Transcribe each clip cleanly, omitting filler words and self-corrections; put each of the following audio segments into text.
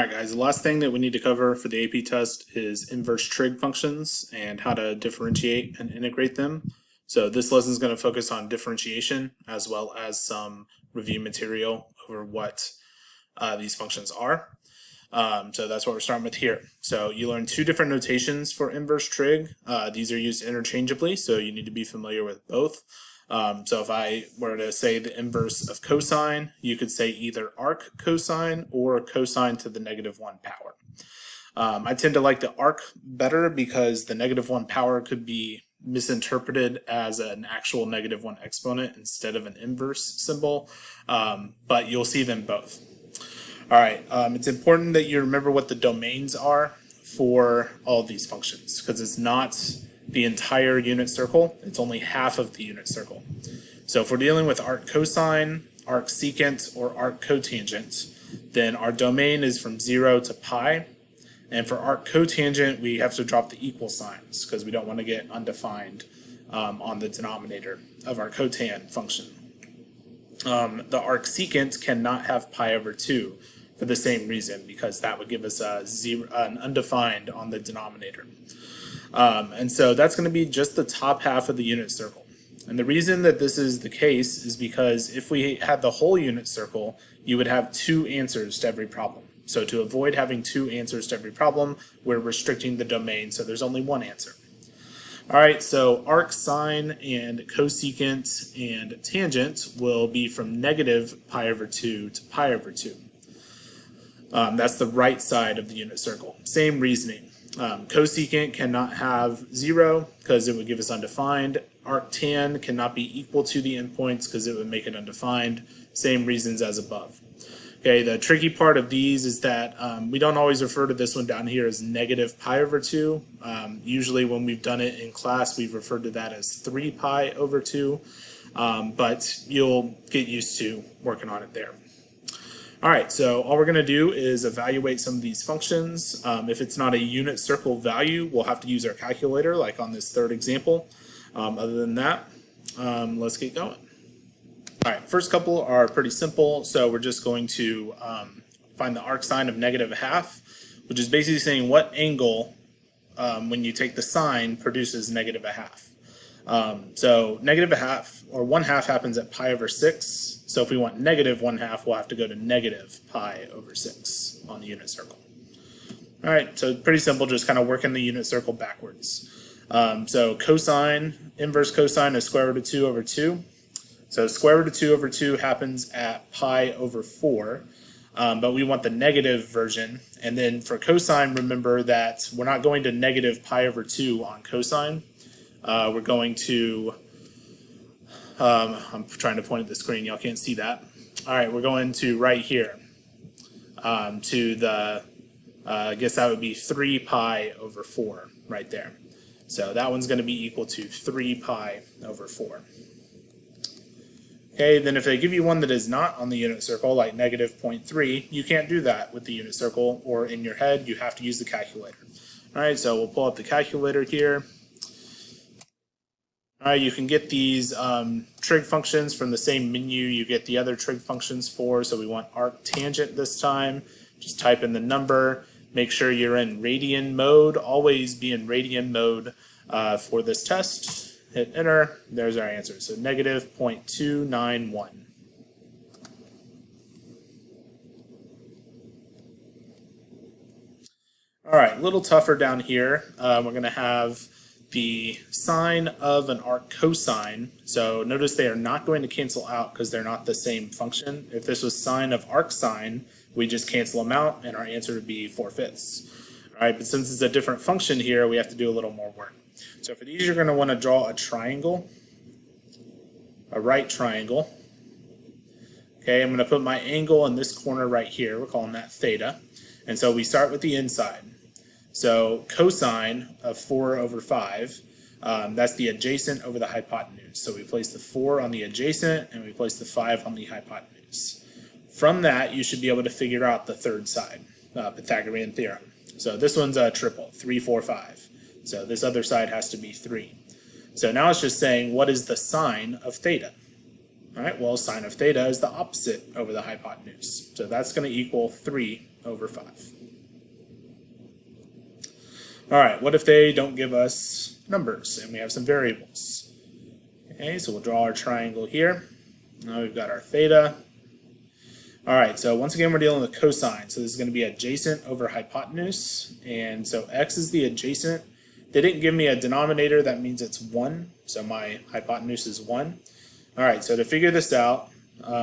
Alright guys, the last thing that we need to cover for the AP test is inverse trig functions and how to differentiate and integrate them. So this lesson is going to focus on differentiation as well as some review material over what these functions are. So that's what we're starting with here. So you learn two different notations for inverse trig. These are used interchangeably, so you need to be familiar with both. So if I were to say the inverse of cosine, you could say either arc cosine or cosine to the -1 power. I tend to like the arc better because the -1 power could be misinterpreted as an actual -1 exponent instead of an inverse symbol, but you'll see them both. All right, it's important that you remember what the domains are for all of these functions because it's not the entire unit circle, it's only half of the unit circle. So if we're dealing with arc cosine, arc secant, or arc cotangent, then our domain is from 0 to pi. And for arc cotangent, we have to drop the equal signs because we don't want to get undefined on the denominator of our cotan function. The arc secant cannot have pi over 2 for the same reason, because that would give us an undefined on the denominator. And so that's going to be just the top half of the unit circle. And the reason that this is the case is because if we had the whole unit circle, you would have two answers to every problem. So to avoid having two answers to every problem, we're restricting the domain, so there's only one answer. All right, so arc sine and cosecant and tangent will be from -pi over 2 to pi over 2. That's the right side of the unit circle. Same reasoning. Cosecant cannot have 0 because it would give us undefined. Arctan cannot be equal to the endpoints because it would make it undefined. Same reasons as above. Okay, the tricky part of these is that we don't always refer to this one down here as -pi over 2. Usually when we've done it in class, we've referred to that as 3 pi over 2, but you'll get used to working on it there. All right, so all we're going to do is evaluate some of these functions. If it's not a unit circle value, we'll have to use our calculator, like on this third example. Other than that, let's get going. All right, first couple are pretty simple. So we're just going to find the arc sine of -1/2, which is basically saying what angle, when you take the sine, produces -1/2. So -1/2 or 1/2 happens at pi over 6. So if we want -1/2, we'll have to go to -pi over 6 on the unit circle. All right, so pretty simple, just kind of working the unit circle backwards. So cosine, inverse cosine is square root of 2 over 2. So square root of 2 over 2 happens at pi over 4, but we want the negative version. And then for cosine, remember that we're not going to -pi over 2 on cosine. We're going to, I'm trying to point at the screen, y'all can't see that. All right, we're going to right here to the, I guess that would be 3 pi over 4 right there. So that one's going to be equal to 3 pi over 4. Okay, then if they give you one that is not on the unit circle, like -0.3, you can't do that with the unit circle or in your head. You have to use the calculator. All right, so we'll pull up the calculator here. All right, you can get these trig functions from the same menu you get the other trig functions for. So we want arc tangent this time. Just type in the number. Make sure you're in radian mode. Always be in radian mode for this test. Hit enter. There's our answer. So -0.291. All right, a little tougher down here. We're going to have the sine of an arc cosine. So notice they are not going to cancel out because they're not the same function. If this was sine of arc sine, we just cancel them out and our answer would be 4/5. All right, but since it's a different function here, we have to do a little more work. So for these, you're going to want to draw a triangle, a right triangle. Okay, I'm going to put my angle in this corner right here. We're calling that theta. And so we start with the inside. So cosine of 4 over 5, that's the adjacent over the hypotenuse. So we place the 4 on the adjacent and we place the 5 on the hypotenuse. From that, you should be able to figure out the third side, Pythagorean theorem. So this one's a triple, 3, 4, 5. So this other side has to be 3. So now it's just saying, what is the sine of theta? All right, well, sine of theta is the opposite over the hypotenuse. So that's going to equal 3 over 5. All right, what if they don't give us numbers and we have some variables? Okay, so we'll draw our triangle here. Now we've got our theta. All right, so once again, we're dealing with cosine. So this is going to be adjacent over hypotenuse. And so x is the adjacent. They didn't give me a denominator. That means it's 1. So my hypotenuse is 1. All right, so to figure this out,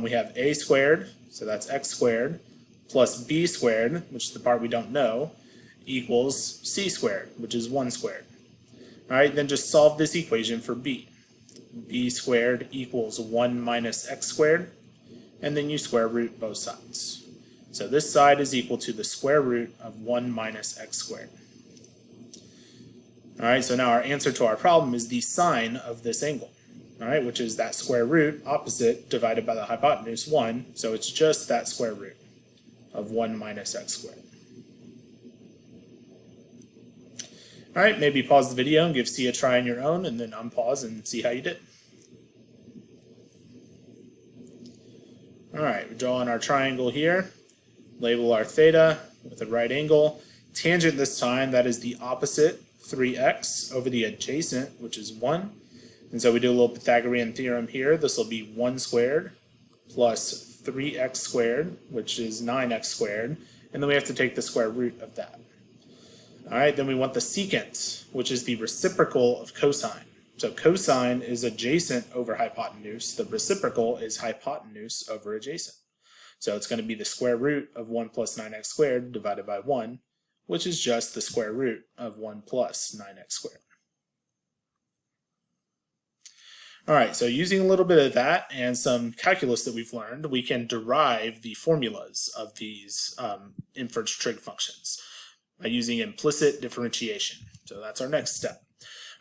we have a squared, so that's x squared, plus b squared, which is the part we don't know, equals c squared, which is 1 squared. All right, then just solve this equation for b. B squared equals 1 minus x squared, and then you square root both sides. So this side is equal to the square root of 1 minus x squared. All right, so now our answer to our problem is the sine of this angle, all right, which is that square root opposite divided by the hypotenuse 1, so it's just that square root of 1 minus x squared. All right, maybe pause the video and give C a try on your own, and then unpause and see how you did. All right, we're drawing our triangle here. Label our theta with a right angle. Tangent this time, that is the opposite, 3x, over the adjacent, which is 1. And so we do a little Pythagorean theorem here. This will be 1 squared plus 3x squared, which is 9x squared. And then we have to take the square root of that. All right, then we want the secant, which is the reciprocal of cosine. So cosine is adjacent over hypotenuse. The reciprocal is hypotenuse over adjacent. So it's going to be the square root of 1 plus 9x squared divided by 1, which is just the square root of 1 plus 9x squared. All right, so using a little bit of that and some calculus that we've learned, we can derive the formulas of these inverse trig functions by using implicit differentiation. So that's our next step.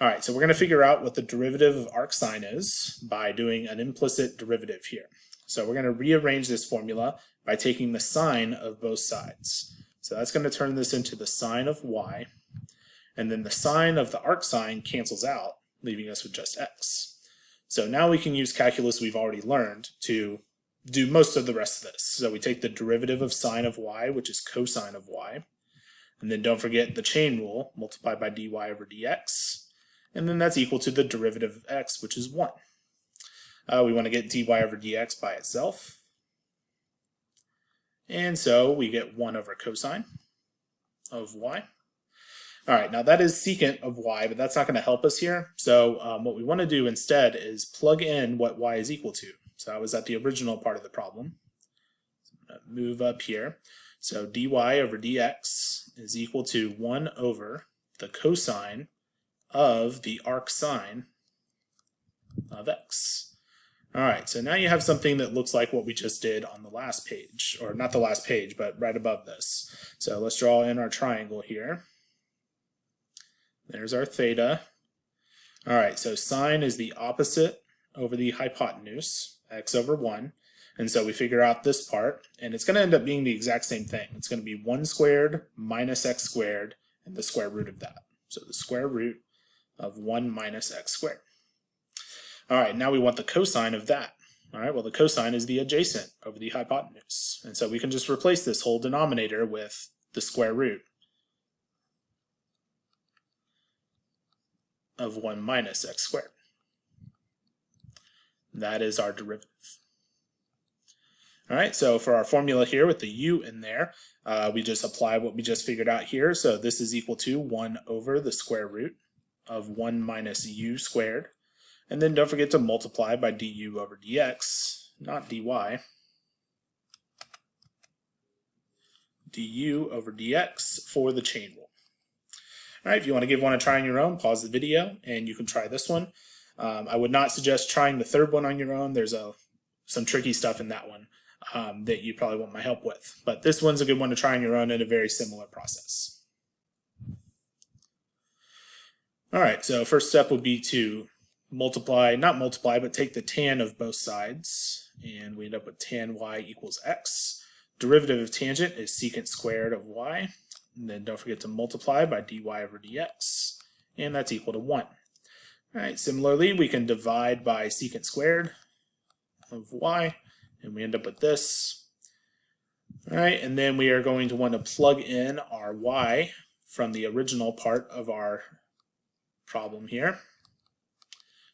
All right, so we're going to figure out what the derivative of arc sine is by doing an implicit derivative here. So we're going to rearrange this formula by taking the sine of both sides. So that's going to turn this into the sine of y, and then the sine of the arc sine cancels out, leaving us with just x. So now we can use calculus we've already learned to do most of the rest of this. So we take the derivative of sine of y, which is cosine of y, and then don't forget the chain rule, multiply by dy over dx, and then that's equal to the derivative of x, which is 1. We want to get dy over dx by itself, and so we get 1 over cosine of y. All right, now that is secant of y, but that's not going to help us here. So what we want to do instead is plug in what y is equal to. So I was at the original part of the problem. So I'm going to move up here. So dy over dx is equal to 1 over the cosine of the arc sine of x. All right, so now you have something that looks like what we just did on the last page, or not the last page, but right above this. So let's draw in our triangle here. There's our theta. All right, so sine is the opposite over the hypotenuse, x over 1. And so we figure out this part, and it's going to end up being the exact same thing. It's going to be 1 squared minus x squared, and the square root of that. So the square root of 1 minus x squared. All right, now we want the cosine of that. All right, well, the cosine is the adjacent over the hypotenuse. And so we can just replace this whole denominator with the square root of 1 minus x squared. That is our derivative. All right, so for our formula here with the u in there, we just apply what we just figured out here. So this is equal to 1 over the square root of 1 minus u squared. And then don't forget to multiply by du over dx, not dy. Du over dx for the chain rule. All right, if you want to give one a try on your own, pause the video and you can try this one. I would not suggest trying the third one on your own. There's some tricky stuff in that one that you probably want my help with. But this one's a good one to try on your own in a very similar process. All right, so first step would be to not multiply, but take the tan of both sides. And we end up with tan y equals x. Derivative of tangent is secant squared of y. And then don't forget to multiply by dy over dx, and that's equal to 1. All right, similarly, we can divide by secant squared, of y, and we end up with this. All right, and then we are going to want to plug in our y from the original part of our problem here.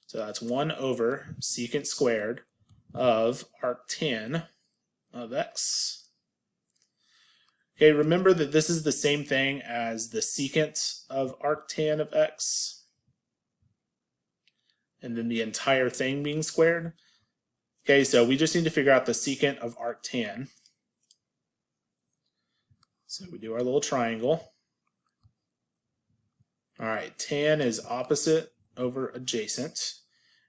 So that's 1 over secant squared of arctan of x. Okay, remember that this is the same thing as the secant of arctan of x, and then the entire thing being squared. Okay, so we just need to figure out the secant of arctan. So we do our little triangle. All right, tan is opposite over adjacent.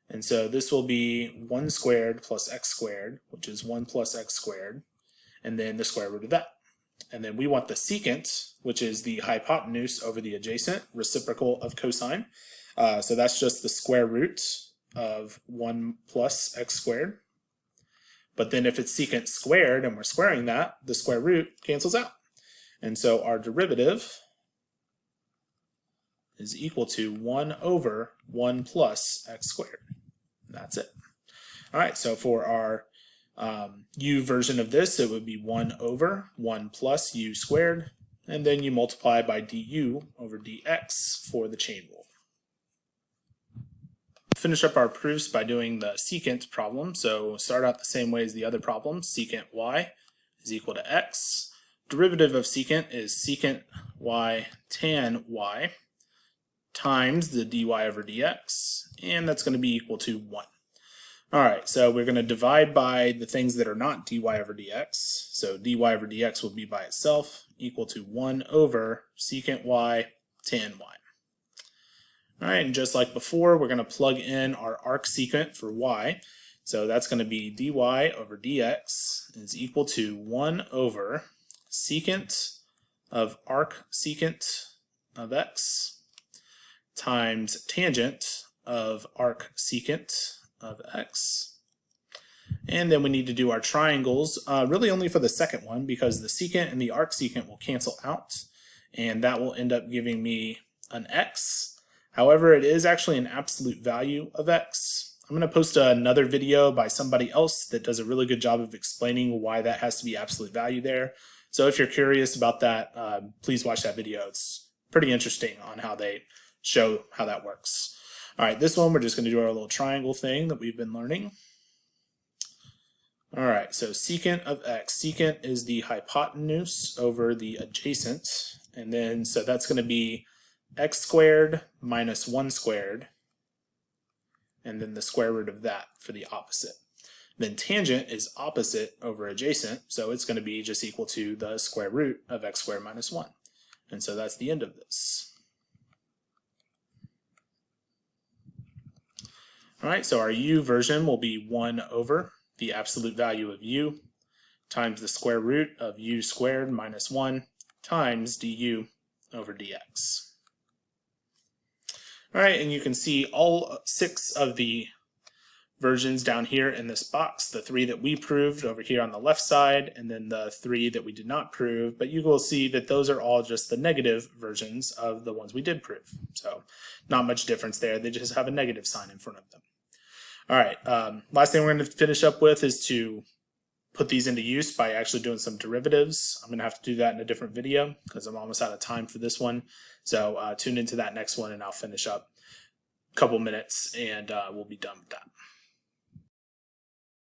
And so this will be 1 squared plus x squared, which is 1 plus x squared, and then the square root of that. And then we want the secant, which is the hypotenuse over the adjacent, reciprocal of cosine. So that's just the square root of 1 plus x squared. But then if it's secant squared and we're squaring that, the square root cancels out. And so our derivative is equal to 1 over 1 plus x squared. That's it. All right, so for our u version of this, it would be 1 over 1 plus u squared, and then you multiply by du over dx for the chain rule. Finish up our proofs by doing the secant problem. So start out the same way as the other problems. Secant y is equal to x. Derivative of secant is secant y tan y times the dy over dx, and that's going to be equal to 1. All right, so we're going to divide by the things that are not dy over dx. So dy over dx will be by itself, equal to 1 over secant y tan y. All right, and just like before, we're going to plug in our arcsecant for y. So that's going to be dy over dx is equal to 1 over secant of arcsecant of x times tangent of arcsecant of x. And then we need to do our triangles, really only for the second one, because the secant and the arcsecant will cancel out, and that will end up giving me an x. However, it is actually an absolute value of x. I'm going to post another video by somebody else that does a really good job of explaining why that has to be absolute value there. So if you're curious about that, please watch that video. It's pretty interesting on how they show how that works. All right, this one we're just going to do our little triangle thing that we've been learning. All right, so secant of x. Secant is the hypotenuse over the adjacent, and then so that's going to be x squared minus 1 squared, and then the square root of that for the opposite. Then tangent is opposite over adjacent, so it's going to be just equal to the square root of x squared minus 1. And so that's the end of this. All right, so our u version will be 1 over the absolute value of u times the square root of u squared minus 1 times du over dx. All right, and you can see all 6 of the versions down here in this box, the 3 that we proved over here on the left side, and then the 3 that we did not prove, but you will see that those are all just the negative versions of the ones we did prove. So not much difference there, they just have a negative sign in front of them. All right, last thing we're going to finish up with is to put these into use by actually doing some derivatives. I'm going to have to do that in a different video because I'm almost out of time for this one. So tune into that next one and I'll finish up a couple minutes and we'll be done with that.